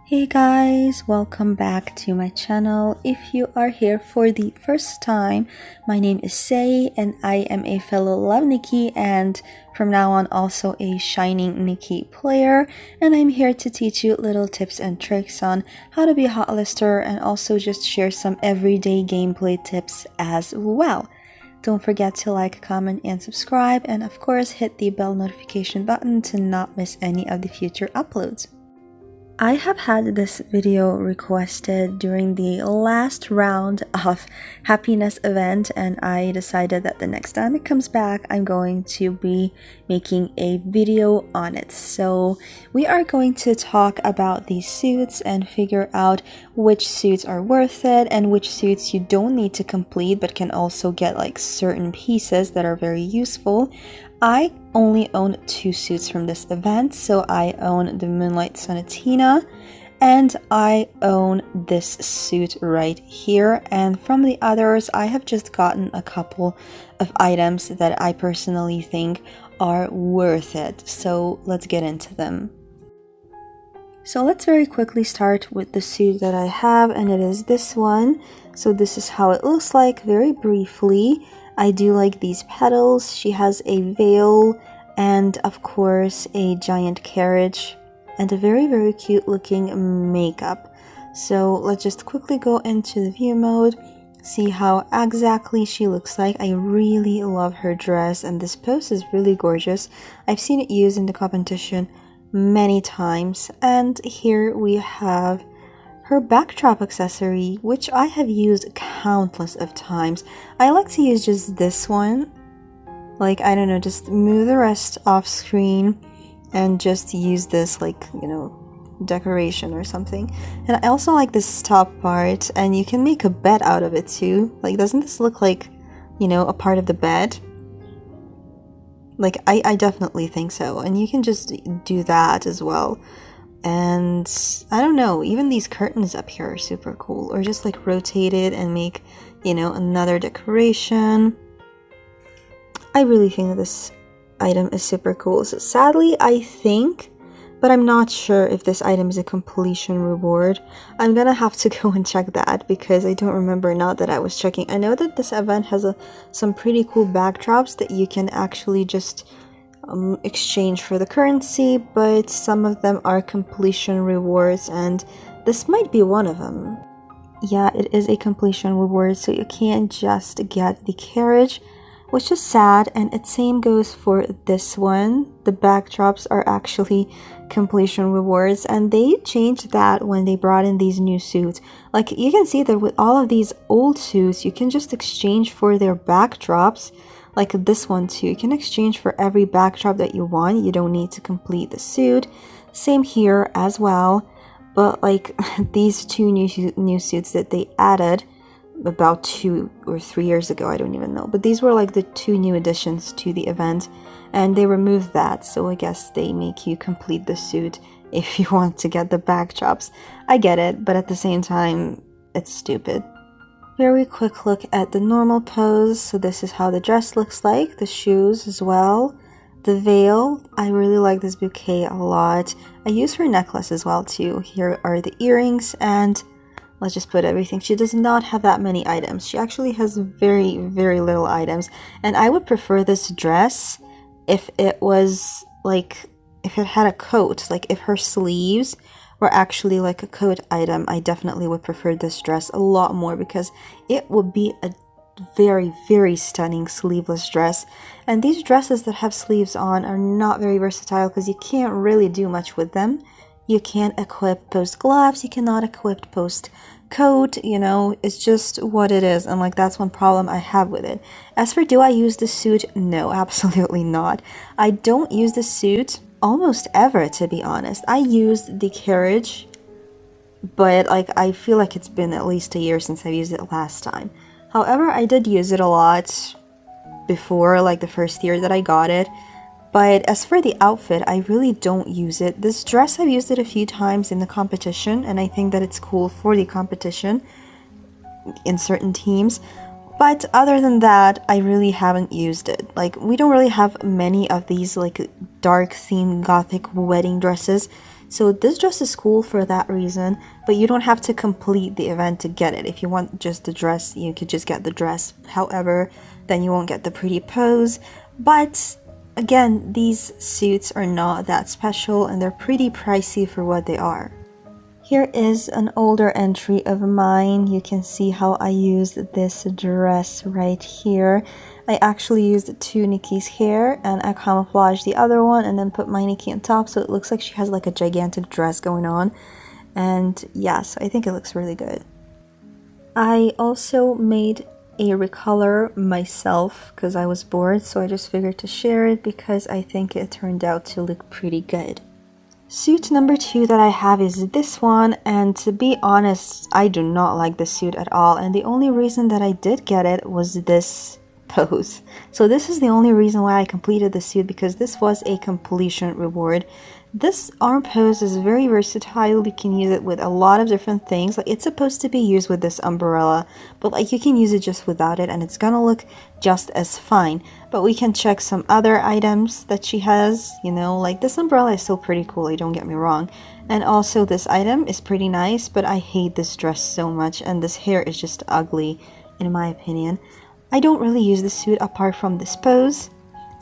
Hey guys, welcome back to my channel. If you are here for the first time, my name is Say and I am a fellow Love Nikki and from now on also a Shining Nikki player, and I'm here to teach you little tips and tricks on how to be a hot lister and also just share some everyday gameplay tips as well. Don't forget to like, comment, and subscribe, and of course hit the bell notification button to not miss any of the future uploads. I have had this video requested during the last round of happiness event, and I decided that the next time it comes back I'm going to be making a video on it. So we are going to talk about these suits and figure out which suits are worth it and which suits you don't need to complete but can also get like certain pieces that are very useful. I only own 2 suits from this event, so I own the Moonlight Sonatina and I own this suit right here, and from the others I have just gotten a couple of items that I personally think are worth it, so let's get into them. So let's very quickly start with the suit that I have, and it is this one. So this is how it looks like very briefly. I do like these petals. She has a veil and of course a giant carriage and a very cute looking makeup. So let's just quickly go into the view mode, see how exactly she looks like. I really love her dress and this pose is really gorgeous. I've seen it used in the competition many times, and here we have her backdrop accessory, which I have used countless of times. I like to use just this one, like, I don't know, just move the rest off screen and just use this like, you know, decoration or something. And I also like this top part, and you can make a bed out of it too. Like, doesn't this look like, you know, a part of the bed? Like, I definitely think so, and you can just do that as well. And I don't know, even these curtains up here are super cool, or just like rotate it and make, you know, another decoration. I really think that this item is super cool. So sadly, I think, but I'm not sure if this item is a completion reward. I'm gonna have to go and check that because I don't remember now that I was checking. I know that this event has some pretty cool backdrops that you can actually just exchange for the currency, but some of them are completion rewards, and this might be one of them. Yeah, it is a completion reward, so you can't just get the carriage, which is sad, and it same goes for this one. The backdrops are actually completion rewards, and they changed that when they brought in these new suits. Like, you can see that with all of these old suits, you can just exchange for their backdrops. Like this one too, you can exchange for every backdrop that you want. You don't need to complete the suit. Same here as well. But like these 2 new suits that they added about 2 or 3 years ago, I don't even know. But these were like the 2 new additions to the event, and they removed that. So I guess they make you complete the suit if you want to get the backdrops. I get it, but at the same time, it's stupid. Very quick look at the normal pose. So this is how the dress looks like, the shoes as well, the veil. I really like this bouquet a lot. I use her necklace as well too. Here are the earrings, and let's just put everything. She does not have that many items. She actually has very little items, and I would prefer this dress if it was like, if it had a coat, like if her sleeves were actually like a coat item. I definitely would prefer this dress a lot more because it would be a very stunning sleeveless dress. And these dresses that have sleeves on are not very versatile because you can't really do much with them. You can't equip post gloves, you cannot equip post coat, you know, it's just what it is, and like that's one problem I have with it. As for do I use the suit? No, absolutely not. I don't use the suit almost ever, to be honest. I used the carriage, but like I feel like it's been at least a year since I've used it last time. However, I did use it a lot before, like the first year that I got it. But as for the outfit, I really don't use it. This dress, I've used it a few times in the competition, and I think that it's cool for the competition in certain teams. But other than that, I really haven't used it. Like, we don't really have many of these like dark themed gothic wedding dresses, So this dress is cool for that reason, but you don't have to complete the event to get it. If you want just the dress, you could just get the dress. However, then you won't get the pretty pose. But again, these suits are not that special and they're pretty pricey for what they are. Here is an older entry of mine. You can see how I used this dress right here. I actually used two Nikki's hair and I camouflaged the other one and then put my Nikki on top, so it looks like she has like a gigantic dress going on. And yes, I think it looks really good. I also made a recolor myself because I was bored, so I just figured to share it because I think it turned out to look pretty good. Suit number 2 that I have is this one, and to be honest, I do not like this suit at all, and the only reason that I did get it was this pose. So this is the only reason why I completed the suit, because this was a completion reward. This arm pose is very versatile. You can use it with a lot of different things. Like, it's supposed to be used with this umbrella, but like you can use it just without it and it's gonna look just as fine. But we can check some other items that she has, you know, like this umbrella is still pretty cool, don't get me wrong. And also this item is pretty nice, but I hate this dress so much and this hair is just ugly in my opinion. I don't really use this suit apart from this pose.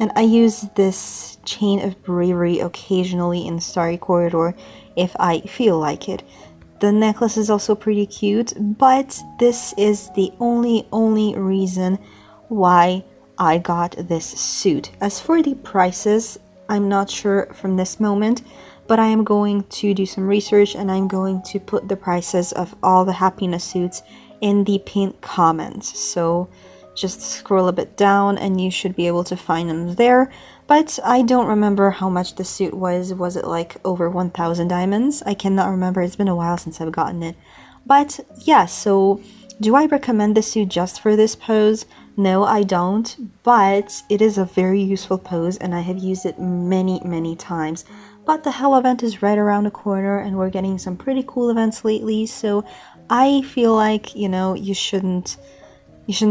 And I use this chain of bravery occasionally in Starry Corridor if I feel like it. The necklace is also pretty cute, but this is the only reason why I got this suit. As for the prices, I'm not sure from this moment, but I am going to do some research and I'm going to put the prices of all the happiness suits in the pinned comments. So just scroll a bit down and you should be able to find them there. But I don't remember how much the suit was. Was it like over 1,000 diamonds? I cannot remember. It's been a while since I've gotten it. But yeah, so do I recommend this suit just for this pose? No, I don't. But it is a very useful pose and I have used it many times. But the Hell event is right around the corner and we're getting some pretty cool events lately. So I feel like, you know, you shouldn't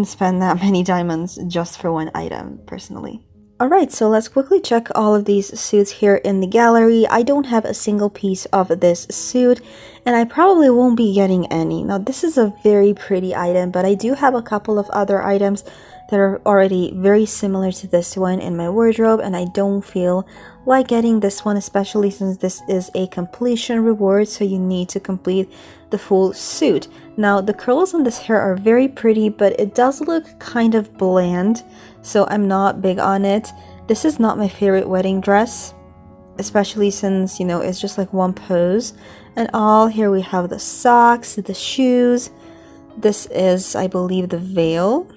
spend that many diamonds just for one item, personally. Alright, so let's quickly check all of these suits here in the gallery. I don't have a single piece of this suit, and I probably won't be getting any. Now, this is a very pretty item, but I do have a couple of other items that are already very similar to this one in my wardrobe, and I don't feel like getting this one, especially since this is a completion reward, so you need to complete the full suit. Now, the curls on this hair are very pretty, but it does look kind of bland, so I'm not big on it. This is not my favorite wedding dress, especially since, you know, it's just like one pose and all. Here we have the socks, the shoes. This is, I believe, the veil.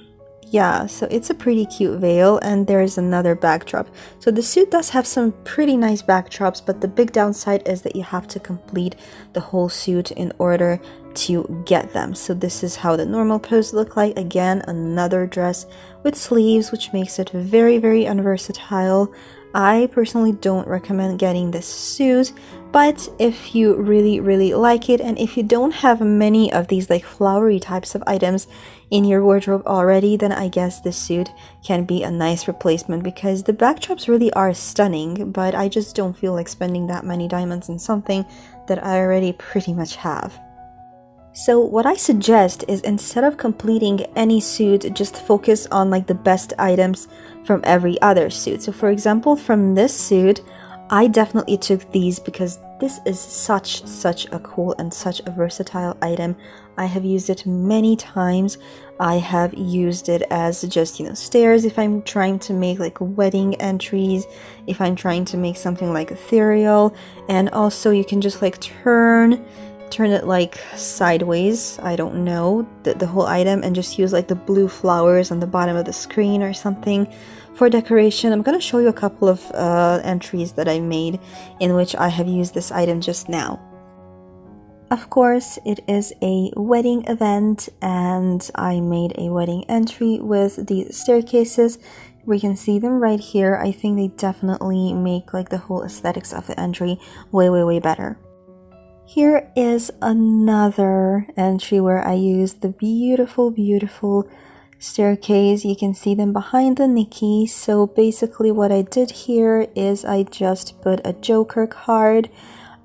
Yeah, so it's a pretty cute veil, and there's another backdrop. So the suit does have some pretty nice backdrops, but the big downside is that you have to complete the whole suit in order to get them. So this is how the normal pose look like. Again, another dress with sleeves, which makes it very unversatile. I personally don't recommend getting this suit, but if you really like it, and if you don't have many of these like flowery types of items in your wardrobe already, then I guess this suit can be a nice replacement, because the backdrops really are stunning, but I just don't feel like spending that many diamonds in something that I already pretty much have. So what I suggest is, instead of completing any suit, just focus on like the best items from every other suit. So for example, from this suit, I definitely took these because this is such a cool and such a versatile item. I have used it many times. I have used it as just, you know, stairs if I'm trying to make like wedding entries, if I'm trying to make something like ethereal, and also you can just like turn it like sideways, I don't know, the whole item, and just use like the blue flowers on the bottom of the screen or something for decoration. I'm going to show you a couple of entries that I made in which I have used this item just now. Of course, it is a wedding event, and I made a wedding entry with these staircases. We can see them right here. I think they definitely make like the whole aesthetics of the entry way better. Here is another entry where I used the beautiful staircase. You can see them behind the Nikki. So basically what I did here is I just put a Joker card.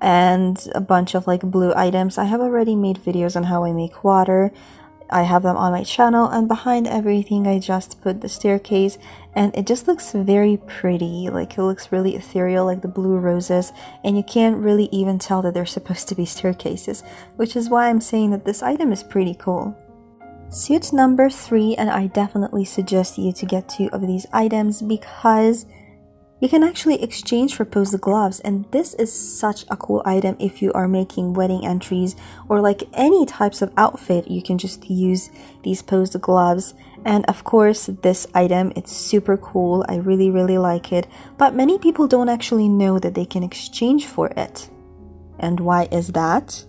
and a bunch of like blue items. I have already made videos on how I make water. I have them on my channel, and behind everything I just put the staircase, and it just looks very pretty. Like, it looks really ethereal, like the blue roses, and you can't really even tell that they're supposed to be staircases, which is why I'm saying that this item is pretty cool. Suit number 3, and I definitely suggest you to get 2 of these items because you can actually exchange for posed gloves, and this is such a cool item if you are making wedding entries or like any types of outfit. You can just use these posed gloves. And of course, this item, it's super cool. I really like it, but many people don't actually know that they can exchange for it. And why is that?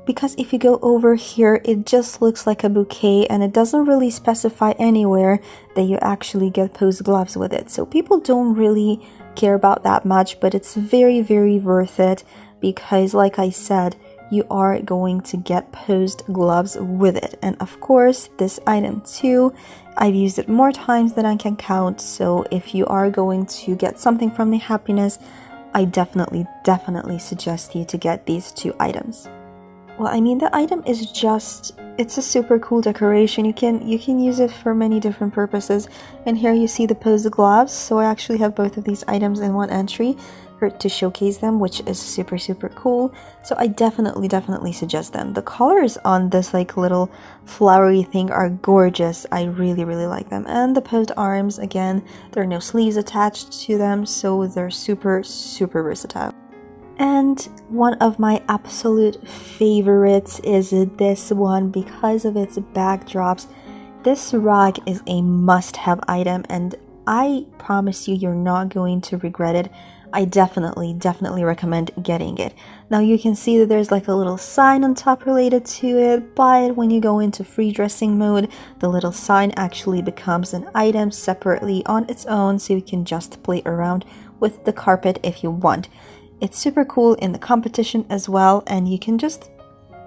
Because if you go over here, it just looks like a bouquet, and it doesn't really specify anywhere that you actually get posed gloves with it. So people don't really care about that much, but it's very worth it because, like I said, you are going to get posed gloves with it. And of course, this item too, I've used it more times than I can count. So if you are going to get something from the happiness, I definitely suggest you to get these 2 items. Well, I mean, the item is just, it's a super cool decoration. You can use it for many different purposes. And here you see the posed gloves. So I actually have both of these items in one entry to showcase them, which is super cool. So I definitely suggest them. The colors on this like little flowery thing are gorgeous. I really like them. And the posed arms, again, there are no sleeves attached to them, so they're super versatile. And one of my absolute favorites is this one because of its backdrops. This rug is a must-have item, and I promise you're not going to regret it. I definitely recommend getting it. Now you can see that there's like a little sign on top related to it, but when you go into free dressing mode, the little sign actually becomes an item separately on its own, so you can just play around with the carpet if you want. It's super cool in the competition as well, and you can just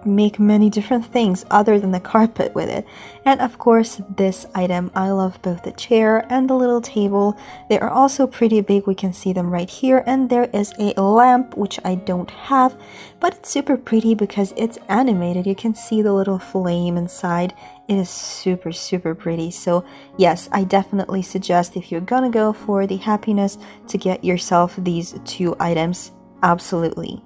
make many different things other than the carpet with it. And of course, this item, I love both the chair and the little table. They are also pretty big. We can see them right here, and there is a lamp, which I don't have, but it's super pretty because it's animated. You can see the little flame inside. It is super pretty. So yes, I definitely suggest, if you're gonna go for the happiness, to get yourself these 2 items. Absolutely.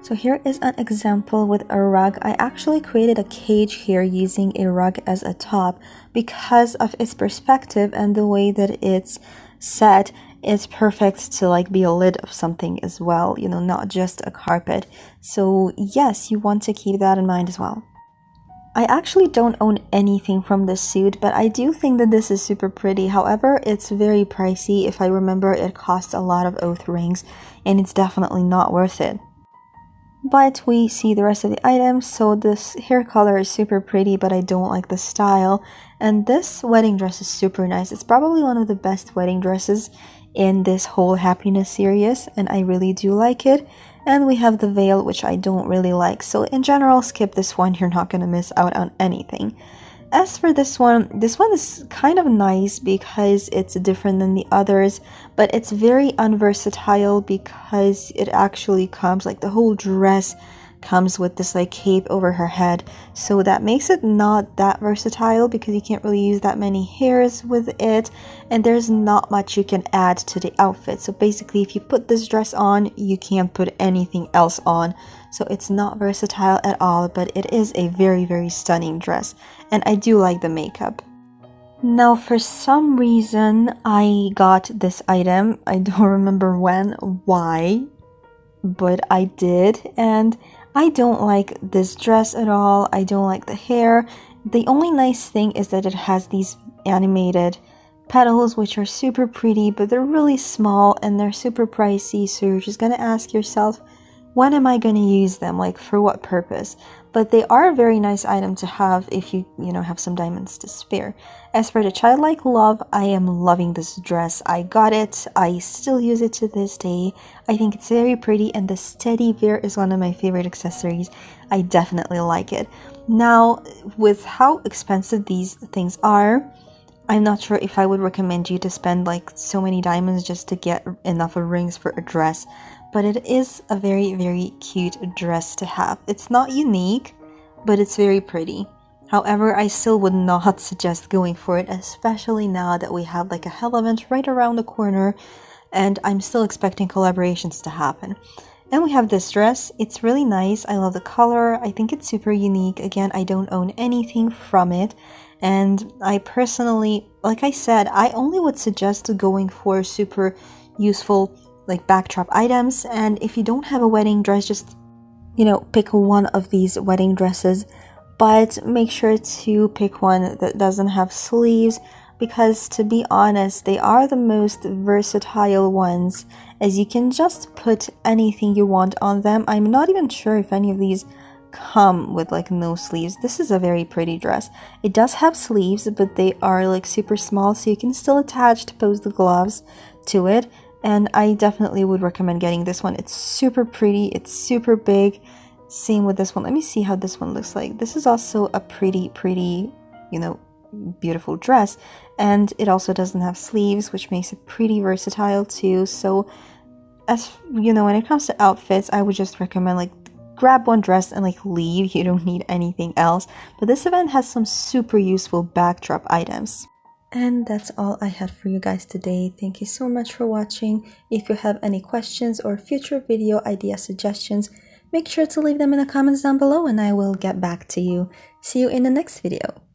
So here is an example with a rug. I actually created a cage here using a rug as a top because of its perspective and the way that it's set. It's perfect to like be a lid of something as well, you know, not just a carpet. So yes, you want to keep that in mind as well. I actually don't own anything from this suit, but I do think that this is super pretty. However, it's very pricey. If I remember, it costs a lot of oath rings, and it's definitely not worth it. But we see the rest of the items. So this hair color is super pretty, but I don't like the style. And this wedding dress is super nice. It's probably one of the best wedding dresses in this whole happiness series, and I really do like it. And we have the veil, which I don't really like. So in general, skip this one. You're not going to miss out on anything. As for this one is kind of nice because it's different than the others, but it's very unversatile because it actually comes, like the whole dress comes with this like cape over her head, so that makes it not that versatile because you can't really use that many hairs with it, and there's not much you can add to the outfit. So basically, if you put this dress on, you can't put anything else on, so it's not versatile at all, but it is a very stunning dress, and I do like the makeup. Now, for some reason, I got this item. I don't remember why, but I did, and I don't like this dress at all. I don't like the hair. The only nice thing is that it has these animated petals, which are super pretty, but they're really small and they're super pricey, so you're just gonna ask yourself, when am I gonna use them? Like, for what purpose? But they are a very nice item to have if you have some diamonds to spare. As for the childlike love, I am loving this dress. I got it. I still use it to this day. I think it's very pretty, and the steady wear is one of my favorite accessories. I definitely like it. Now, with how expensive these things are, I'm not sure if I would recommend you to spend like so many diamonds just to get enough of rings for a dress. but it is a very, very cute dress to have. It's not unique, but it's very pretty. However, I still would not suggest going for it, especially now that we have like a hell event right around the corner, and I'm still expecting collaborations to happen. And we have this dress. It's really nice. I love the color. I think it's super unique. Again, I don't own anything from it. And I personally, like I said, I only would suggest going for super useful like backdrop items. And if you don't have a wedding dress, just, you know, pick one of these wedding dresses. But make sure to pick one that doesn't have sleeves, because to be honest, they are the most versatile ones, as you can just put anything you want on them. I'm not even sure if any of these come with like no sleeves. This is a very pretty dress. It does have sleeves, but they are like super small, so you can still attach to pose the gloves to it. And I definitely would recommend getting this one. It's super pretty, it's super big. Same with this one. Let me see how this one looks like. This is also a pretty, you know, beautiful dress, and it also doesn't have sleeves, which makes it pretty versatile too. So as you know, when it comes to outfits, I would just recommend like grab one dress and like leave. You don't need anything else. But this event has some super useful backdrop items. And that's all I had for you guys today. Thank you so much for watching. If you have any questions or future video idea suggestions, make sure to leave them in the comments down below and I will get back to you. See you in the next video.